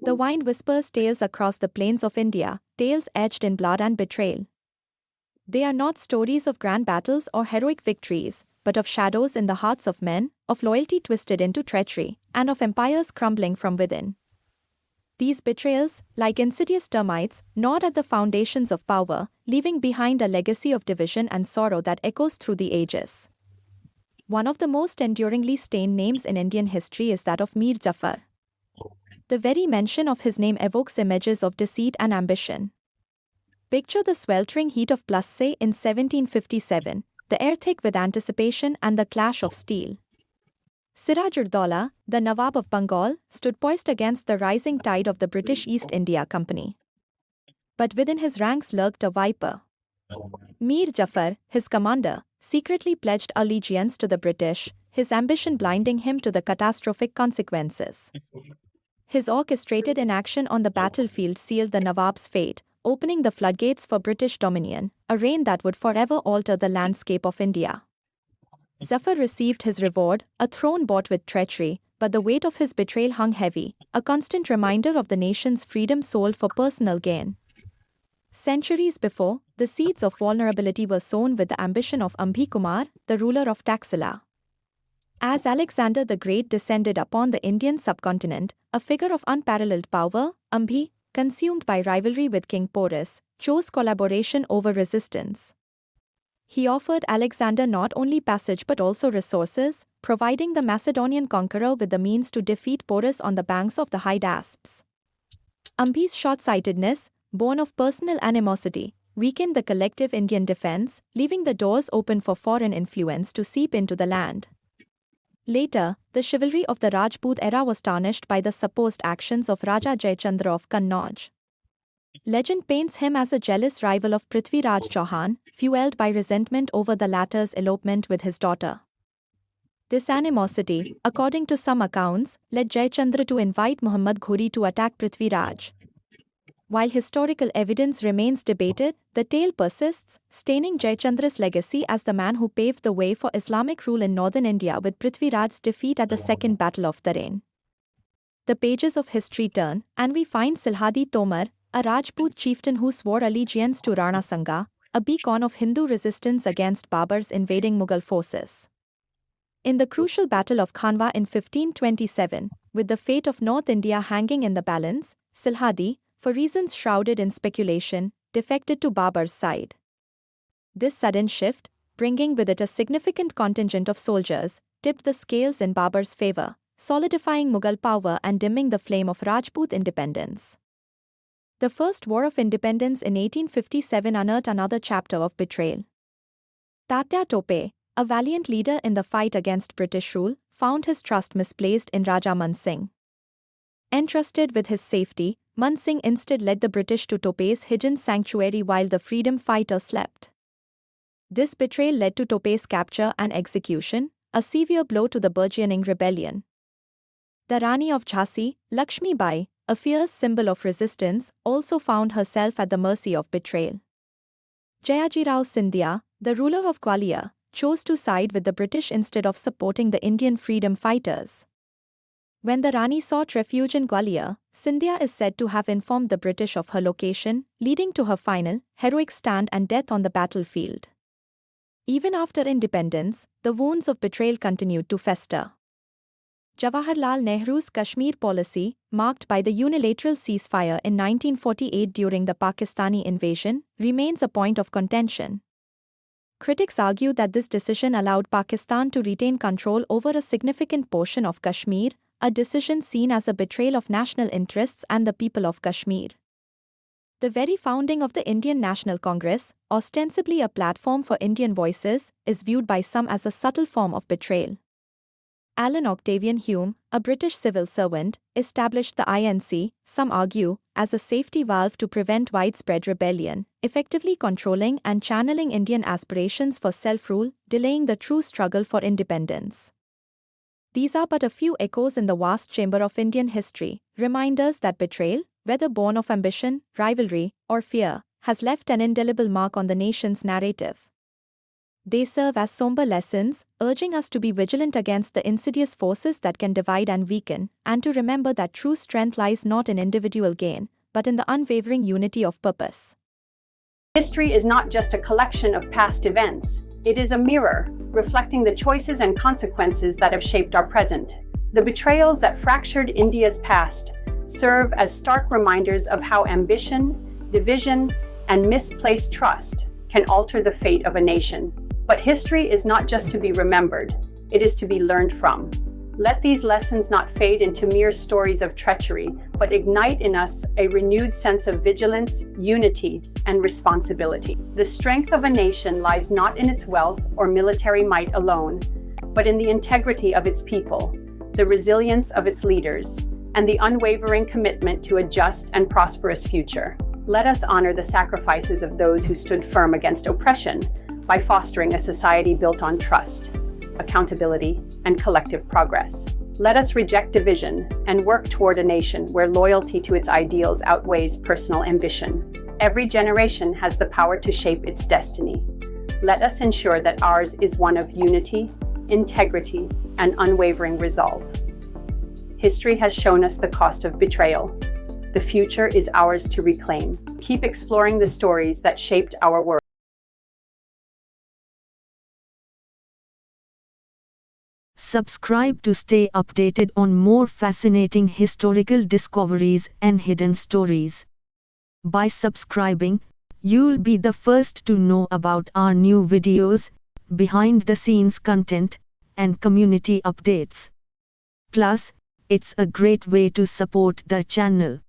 The wind whispers tales across the plains of India, tales etched in blood and betrayal. They are not stories of grand battles or heroic victories, but of shadows in the hearts of men, of loyalty twisted into treachery, and of empires crumbling from within. These betrayals, like insidious termites, gnawed at the foundations of power, leaving behind a legacy of division and sorrow that echoes through the ages. One of the most enduringly stained names in Indian history is that of Mir Jafar. The very mention of his name evokes images of deceit and ambition. Picture the sweltering heat of Plassey in 1757, the air thick with anticipation and the clash of steel. Siraj-ud-Daulah, the Nawab of Bengal, stood poised against the rising tide of the British East India Company. But within his ranks lurked a viper. Mir Jafar, his commander, secretly pledged allegiance to the British, his ambition blinding him to the catastrophic consequences. His orchestrated inaction on the battlefield sealed the Nawab's fate, opening the floodgates for British dominion, a reign that would forever alter the landscape of India. Zafar received his reward, a throne bought with treachery, but the weight of his betrayal hung heavy, a constant reminder of the nation's freedom sold for personal gain. Centuries before, the seeds of vulnerability were sown with the ambition of Ambhi Kumar, the ruler of Taxila. As Alexander the Great descended upon the Indian subcontinent, a figure of unparalleled power, Ambhi, consumed by rivalry with King Porus, chose collaboration over resistance. He offered Alexander not only passage but also resources, providing the Macedonian conqueror with the means to defeat Porus on the banks of the Hydaspes. Ambhi's short-sightedness, born of personal animosity, weakened the collective Indian defense, leaving the doors open for foreign influence to seep into the land. Later, the chivalry of the Rajput era was tarnished by the supposed actions of Raja Jayachandra of Kannauj. Legend paints him as a jealous rival of Prithviraj Chauhan, fueled by resentment over the latter's elopement with his daughter. This animosity, according to some accounts, led Jayachandra to invite Muhammad Ghori to attack Prithviraj. While historical evidence remains debated, the tale persists, staining Jayachandra's legacy as the man who paved the way for Islamic rule in northern India with Prithviraj's defeat at the Second Battle of Tarain. The pages of history turn, and we find Silhadi Tomar, a Rajput chieftain who swore allegiance to Rana Sanga, a beacon of Hindu resistance against Babur's invading Mughal forces. In the crucial Battle of Khanwa in 1527, with the fate of North India hanging in the balance, Silhadi, for reasons shrouded in speculation, defected to Babur's side. This sudden shift, bringing with it a significant contingent of soldiers, tipped the scales in Babur's favor, solidifying Mughal power and dimming the flame of Rajput independence. The First War of Independence in 1857 unearthed another chapter of betrayal. Tatya Tope, a valiant leader in the fight against British rule, found his trust misplaced in Raja Man Singh. Entrusted with his safety, Man Singh instead led the British to Tope's hidden sanctuary while the freedom fighter slept. This betrayal led to Tope's capture and execution, a severe blow to the burgeoning rebellion. The Rani of Jhansi, Lakshmi Bai, a fierce symbol of resistance, also found herself at the mercy of betrayal. Jayajirao Scindia, the ruler of Gwalior, chose to side with the British instead of supporting the Indian freedom fighters. When the Rani sought refuge in Gwalior, Scindia is said to have informed the British of her location, leading to her final, heroic stand and death on the battlefield. Even after independence, the wounds of betrayal continued to fester. Jawaharlal Nehru's Kashmir policy, marked by the unilateral ceasefire in 1948 during the Pakistani invasion, remains a point of contention. Critics argue that this decision allowed Pakistan to retain control over a significant portion of Kashmir, a decision seen as a betrayal of national interests and the people of Kashmir. The very founding of the Indian National Congress, ostensibly a platform for Indian voices, is viewed by some as a subtle form of betrayal. Alan Octavian Hume, a British civil servant, established the INC, some argue, as a safety valve to prevent widespread rebellion, effectively controlling and channeling Indian aspirations for self-rule, delaying the true struggle for independence. These are but a few echoes in the vast chamber of Indian history, reminders that betrayal, whether born of ambition, rivalry, or fear, has left an indelible mark on the nation's narrative. They serve as somber lessons, urging us to be vigilant against the insidious forces that can divide and weaken, and to remember that true strength lies not in individual gain, but in the unwavering unity of purpose. History is not just a collection of past events. It is a mirror, reflecting the choices and consequences that have shaped our present. The betrayals that fractured India's past serve as stark reminders of how ambition, division, and misplaced trust can alter the fate of a nation. But history is not just to be remembered, it is to be learned from. Let these lessons not fade into mere stories of treachery, but ignite in us a renewed sense of vigilance, unity, and responsibility. The strength of a nation lies not in its wealth or military might alone, but in the integrity of its people, the resilience of its leaders, and the unwavering commitment to a just and prosperous future. Let us honor the sacrifices of those who stood firm against oppression by fostering a society built on trust, accountability, and collective progress. Let us reject division and work toward a nation where loyalty to its ideals outweighs personal ambition. Every generation has the power to shape its destiny. Let us ensure that ours is one of unity, integrity, and unwavering resolve. History has shown us the cost of betrayal. The future is ours to reclaim. Keep exploring the stories that shaped our world. Subscribe to stay updated on more fascinating historical discoveries and hidden stories. By subscribing, you'll be the first to know about our new videos, behind-the-scenes content, and community updates. Plus, it's a great way to support the channel.